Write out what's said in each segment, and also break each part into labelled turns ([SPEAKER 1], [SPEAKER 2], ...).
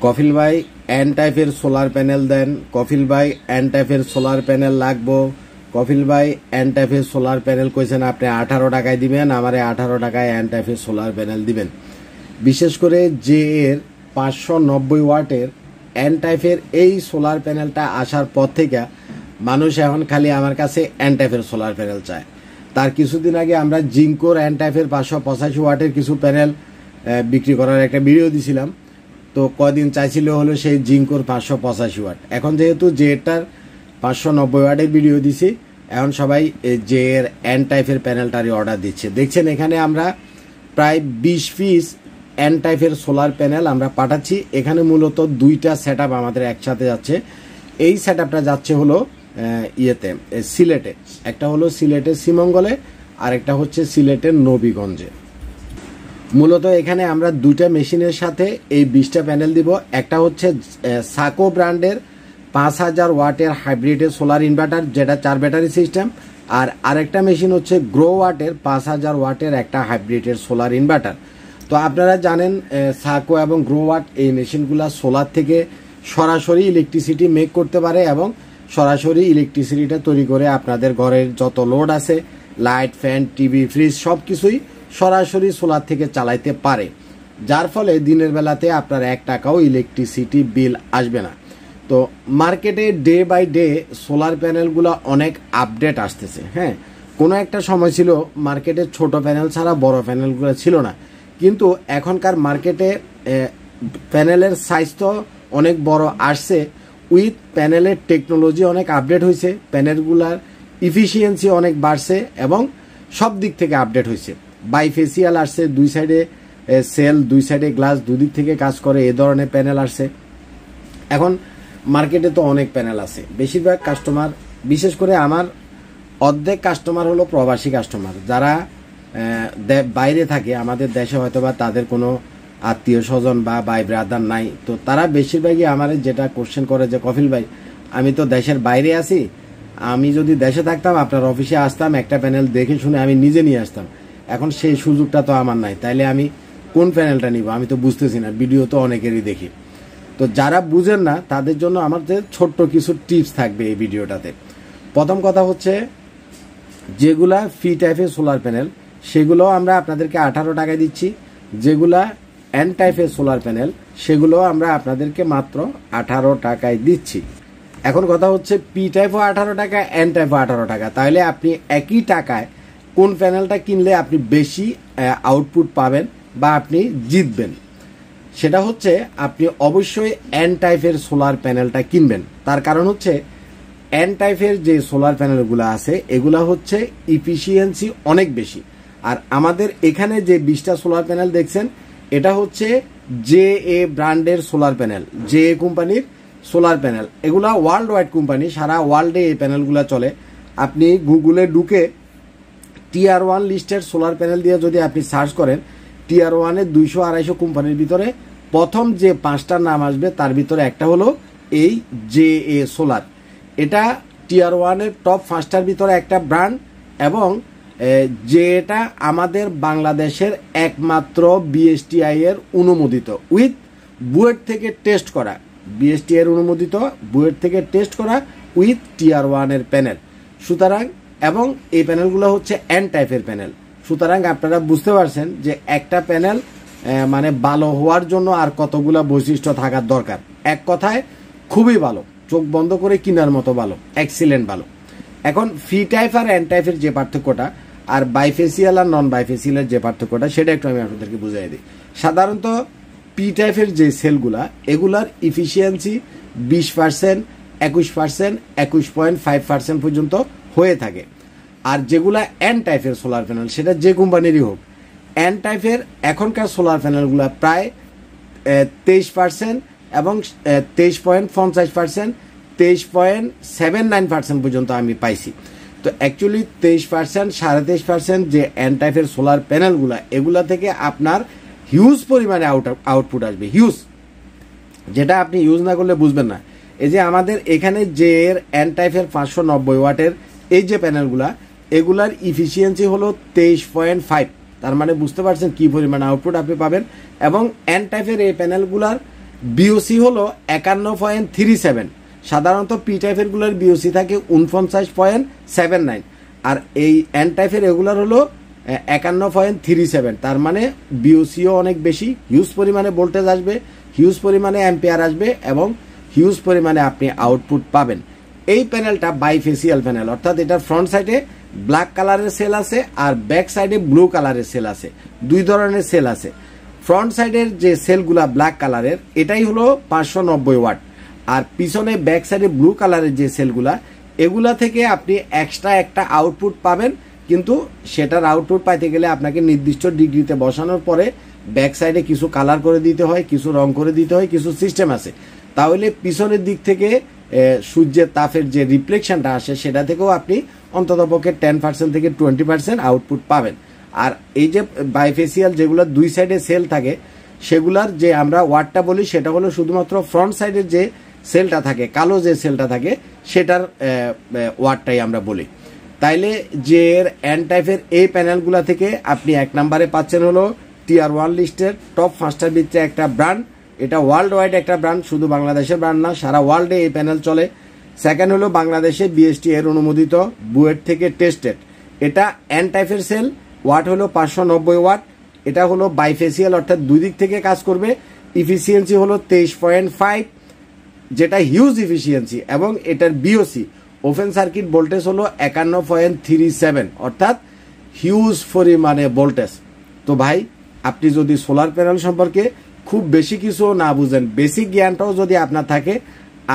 [SPEAKER 1] কফিল ভাই এন টাইপের solar panel দেন, কফিল ভাই এন টাইপের সোলার প্যানেল লাগবো, কফিল ভাই এন টাইপের সোলার প্যানেল কইছেন আপনি 18 টাকায় দিবেন, আমারে 18 টাকায় এন টাইপের সোলার প্যানেল দিবেন। বিশেষ করে যে এর 590 ওয়াটের এন টাইপের এই সোলার প্যানেলটা আসার পর থেকে মানুষ এখন খালি আমার কাছে এন টাইপের সোলার প্যানেল চায়। তার কিছুদিন আগে আমরা জিঙ্কোর এন টাইপের 585 ওয়াটের কিছু প্যানেল বিক্রি করার একটা ভিডিও দিছিলাম। তো কদিন চাইছিল হলো সেই জিঙ্কোর 585 ওয়াট। এখন যেহেতু জেটার 590 ওয়াটের ভিডিও দিছি, এখন সবাই যে এর এন টাইপের প্যানেলটারই অর্ডার দিচ্ছে। দেখছেন এখানে আমরা প্রায় 20 পিস এন টাইপের সোলার প্যানেল আমরা পাঠাচ্ছি। এখানে মূলত দুইটা সেট আমাদের একসাথে যাচ্ছে। এই সেট যাচ্ছে হলো সিলেটে, একটা হলো সিলেটের শ্রীমঙ্গলে আর একটা হচ্ছে সিলেটের নবীগঞ্জে। মূলত এখানে আমরা দুইটা মেশিনের সাথে এই 20টা প্যানেল দিব। একটা হচ্ছে সাকো ব্র্যান্ডের 5000 ওয়াটের হাইব্রিডের সোলার ইনভার্টার, যেটা 4 ব্যাটারি সিস্টেম, আর আরেকটা মেশিন হচ্ছে গ্রো ওয়াটের 5000 ওয়াটের একটা হাইব্রিডের সোলার ইনভার্টার। তো আপনারা জানেন সাকো এবং গ্রো ওয়াট এই মেশিনগুলো সোলার থেকে সরাসরি ইলেকট্রিসিটি মেক করতে পারে এবং সরাসরি ইলেকট্রিসিটিটা তৈরি করে আপনাদের ঘরের যত লোড আছে, লাইট, ফ্যান, টিভি, ফ্রিজ সব কিছুই সরাসরি সোলার থেকে চালাইতে পারে, যার ফলে দিনের বেলাতে আপনার 1 টাকাও ইলেকট্রিসিটি বিল আসবে না। তো মার্কেটে ডে বাই ডে সোলার প্যানেলগুলো অনেক আপডেট আসতেছে। হ্যাঁ, কোনো একটা সময় ছিল মার্কেটে ছোট প্যানেল ছাড়া বড় প্যানেলগুলো ছিল না, কিন্তু এখনকার মার্কেটে প্যানেলের সাইজ তো অনেক বড় আসছে, উইথ প্যানেলের টেকনোলজি অনেক আপডেট হয়েছে, প্যানেলগুলার ইফিসিয়েন্সি অনেক বাড়ছে এবং সব দিক থেকে আপডেট হয়েছে। বাইফেসিয়াল আসছে, 2 সাইডে সেল, 2 সাইডে গ্লাস, দুদিক থেকে কাজ করে এ ধরনের প্যানেল আসছে। এখন মার্কেটে তো অনেক প্যানেল আছে। বেশিরভাগ কাস্টমার, বিশেষ করে আমার অর্ধেক কাস্টমার হলো প্রবাসী কাস্টমার, যারা বাইরে থাকে। আমাদের দেশে হয়তো বা তাদের কোনো আত্মীয় স্বজন বা ভাই ব্রাদার নাই, তো তারা বেশিরভাগই আমার যেটা কোশ্চেন করে যে কফিল ভাই আমি তো দেশের বাইরে আছি, আমি যদি দেশে থাকতাম আপনার অফিসে আসতাম, একটা প্যানেল দেখে শুনে আমি নিজে নিয়ে আসতাম। এখন সেই সুযোগটা তো আমার নাই, তাইলে আমি কোন প্যানেলটা নিব আমি তো বুঝতেছি না। ভিডিও তো অনেকেরই দেখি। তো যারা বুঝেন না তাদের জন্য আমাদের ছোট্ট কিছু টিপস থাকবে এই ভিডিওটাতে। প্রথম কথা হচ্ছে, যেগুলা ফি টাইপের সোলার প্যানেল সেগুলো আমরা আপনাদেরকে 18 টাকায় দিচ্ছি, যেগুলা এন টাইপের সোলার প্যানেল সেগুলো আমরা আপনাদেরকে মাত্র 18 টাকায় দিচ্ছি। এখন কথা হচ্ছে, পি টাইপও 18 টাকা, এন টাইপও 18 টাকা, তাহলে আপনি একই টাকায় কোন প্যানেলটা কিনলে আপনি বেশি আউটপুট পাবেন বা আপনি জিতবেন, সেটা হচ্ছে আপনি অবশ্যই এন টাইপের সোলার প্যানেলটা কিনবেন। তার কারণ হচ্ছে এন টাইপের যে সোলার প্যানেলগুলো আছে এগুলা হচ্ছে ইফিসিয়েন্সি অনেক বেশি। আর আমাদের এখানে যে 20টা সোলার প্যানেল দেখছেন এটা হচ্ছে জে এ ব্র্যান্ডের সোলার প্যানেল, জে এ কোম্পানির সোলার প্যানেল। এগুলা ওয়ার্ল্ড ওয়াইড কোম্পানি, সারা ওয়ার্ল্ডে এই প্যানেলগুলো চলে। আপনি গুগলে ঢুকে টিআর 1 লিস্টের সোলার প্যানেল দিয়ে যদি আপনি সার্চ করেন, টিআর 1-এর 200-250 কোম্পানির ভিতরে প্রথম যে 5টার নাম আসবে তার ভিতরে একটা হলো এই জে এ সোলার। এটা টিআর 1-এর টপ 5টার ভিতরে একটা ব্র্যান্ড এবং যেটা আমাদের বাংলাদেশের একমাত্র বিএসটিআই এর অনুমোদিত, উইথ বুয়েট থেকে টেস্ট করা, বিএসটিআই এর অনুমোদিত, বুয়েট থেকে টেস্ট করা উইথ টিআর 1-এর প্যানেল। সুতরাং এবং এই প্যানেলগুলো হচ্ছে এন টাইপের প্যানেল। সুতরাং আপনারা বুঝতে পারছেন যে একটা প্যানেল মানে ভালো হওয়ার জন্য আর কতগুলো বৈশিষ্ট্য থাকার দরকার। এক কথায় খুবই ভালো, চোখ বন্ধ করে কেনার মতো ভালো, এক্সিলেন্ট ভালো। এখন ফি টাইপ আর এন টাইপের যে পার্থক্যটা আর বাইফেসিয়াল আর নন বাইফেসিয়ালের যে পার্থক্যটা সেটা একটু আমি আপনাদেরকে বুঝাই দিই। সাধারণত পি টাইপের যে সেলগুলা এগুলার ইফিসিয়েন্সি 20%, 21%, 21.5% পর্যন্ত হয়ে থাকে। আর যেগুলা এন টাইপের সোলার প্যানেল সেটা যে কোম্পানিরই হোক, এন টাইপের এখনকার সোলার প্যানেলগুলো প্রায় 23% এবং 23.50%, 23.79% পর্যন্ত আমি পাইছি। তো অ্যাকচুয়ালি 23%, 23.5% যে এন টাইপের সোলার প্যানেলগুলো এগুলা থেকে আপনার হিউজ পরিমাণে আউটপুট আসবে, হিউজ, যেটা আপনি ইউজ না করলে বুঝবেন না। এই যে আমাদের এখানে যে এর এন টাইপের 590 ওয়াটের এই যে প্যানেলগুলা এগুলার ইফিসিয়েন্সি হলো 23.5, তার মানে বুঝতে পারছেন কি পরিমাণ আউটপুট আপনি পাবেন। এবং এন টাইপের এই প্যানেলগুলার বিওসি হলো 51.37। সাধারণত পি টাইপের গুলোর বিওসি থাকে 49.79, আর এই এন টাইপের এগুলার হলো 51.37। তার মানে বিওসিও অনেক বেশি, হিউজ পরিমাণে ভোল্টেজ আসবে, হিউজ পরিমাণে অ্যাম্পিয়ার আসবে এবং হিউজ পরিমাণে আপনি আউটপুট পাবেন। এই প্যানেলটা বাইফেসিয়াল প্যানেল, অর্থাৎ এটার ফ্রন্ট সাইডে ব্ল্যাক কালারের সেল আছে আর ব্যাক সাইডে ব্লু কালারের সেল আছে, দুই ধরনের সেল আছে। ফ্রন্ট সাইডের যে সেলগুলা ব্ল্যাক কালারের এটাই হলো 590 ওয়াট, আর পিছনে ব্যাক সাইডে ব্লু কালারের যে সেলগুলা এগুলা থেকে আপনি এক্সট্রা একটা আউটপুট পাবেন, কিন্তু সেটার আউটপুট পাইতে গেলে আপনাকে নির্দিষ্ট ডিগ্রিতে বসানোর পরে ব্যাক সাইডে কিছু কালার করে দিতে হয়, কিছু রং করে দিতে হয়, কিছু সিস্টেম আছে। তাহলে পিছনের দিক থেকে সূর্যের তাপের যে রিফ্লেকশনটা আসে সেটা থেকেও আপনি অন্ততপক্ষে 10% থেকে 20% আউটপুট পাবেন। আর এই যে বাইফেসিয়াল যেগুলো দুই সাইডে সেল থাকে সেগুলার যে আমরা ওয়াটটা বলি সেটা হলো শুধুমাত্র ফ্রন্ট সাইডের যে সেলটা থাকে, কালো যে সেলটা থাকে সেটার ওয়াটটাই আমরা বলি। তাইলে যে এন টাইপের এই প্যানেলগুলা থেকে আপনি 1 নম্বরে পাচ্ছেন হলো টিয়ার 1 লিস্টের টপ 5টার ভিতরে একটা ব্র্যান্ড, এটা ওয়ার্ল্ড ওয়াইড একটা ব্র্যান্ড, শুধু বাংলাদেশের ব্র্যান্ড না, সারা ওয়ার্ল্ডে এই প্যানেল চলে। সেকেন্ড হলো বাংলাদেশে বিএসটি এর অনুমোদিত, বুয়েট থেকে টেস্টেড। এটা এন টাইপের সেল, ওয়াট হলো 590 ওয়াট। এটা হলো বাইফেসিয়াল, অর্থাৎ দুই দিক থেকে কাজ করবে। ইফিসিয়েন্সি হলো 23.5, যেটা হিউজ ইফিসিয়েন্সি, এবং এটার বিওসি ওপেন সার্কিট ভোল্টেজ হলো 51.37, অর্থাৎ হিউজ পরিমাণে ভোল্টেজ। তো ভাই, আপনি যদি সোলার প্যানেল সম্পর্কে খুব বেশি কিছু না বুঝেন, বেসিক জ্ঞানটাও যদি আপনার থাকে,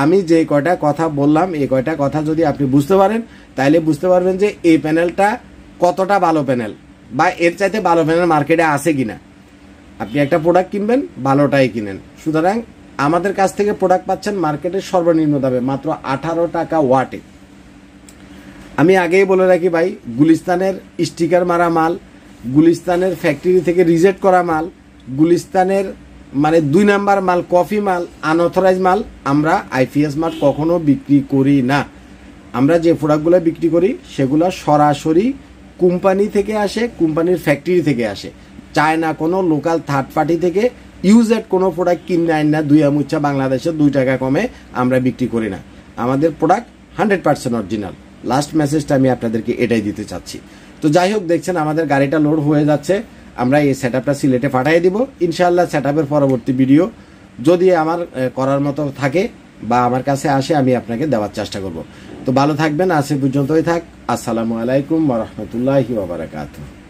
[SPEAKER 1] আমি যে কয়টা কথা বললাম এই কয়টা কথা যদি আপনি বুঝতে পারেন, তাহলে বুঝতে পারবেন যে এই প্যানেলটা কতটা ভালো প্যানেল, বা এর চাইতে ভালো প্যানেল মার্কেটে আছে কিনা। আপনি একটা প্রোডাক্ট কিনবেন, ভালোটাই কিনেন। সুতরাং আমাদের কাছ থেকে প্রোডাক্ট পাচ্ছেন মার্কেটের সর্বনিম্ন দামে মাত্র 18 টাকা ওয়াটে। আমি আগেই বলে রাখি ভাই, গুলিস্তানের স্টিকার মারা মাল, গুলিস্তানের ফ্যাক্টরি থেকে রিজেক্ট করা মাল, গুলিস্তানের মানে 2 নাম্বার মাল, কফি মাল, আনঅথরাইজ মাল আমরা আইপিএস মার্ট কখনো বিক্রি করি না। আমরা যে প্রোডাক্টগুলো বিক্রি করি সেগুলো সরাসরি কোম্পানি থেকে আসে, কোম্পানির ফ্যাক্টরি থেকে আসে, চায় না কোনো লোকাল থার্ড পার্টি থেকে ইউজেড কোনো প্রোডাক্ট কিনে আইন না 2 আমুচ্ছা বাংলাদেশে 2 টাকা কমে আমরা বিক্রি করি না। আমাদের প্রোডাক্ট 100% অরিজিনাল। লাস্ট মেসেজটা আমি আপনাদেরকে এটাই দিতে চাচ্ছি। তো যাই হোক, দেখছেন আমাদের গাড়িটা লোড হয়ে যাচ্ছে, আমরা এই সেটআপটা সিলেটে পাঠিয়ে দিব। ইনশাআল্লাহ সেটআপের পরবর্তী ভিডিও যদি আমার করার মতো থাকে বা আমার কাছে আসে আমি আপনাকে দেওয়ার চেষ্টা করব। তো ভালো থাকবেন, আজ পর্যন্তই থাক। আসসালামু আলাইকুম ওয়া রাহমাতুল্লাহি ওয়া বারাকাতুহু।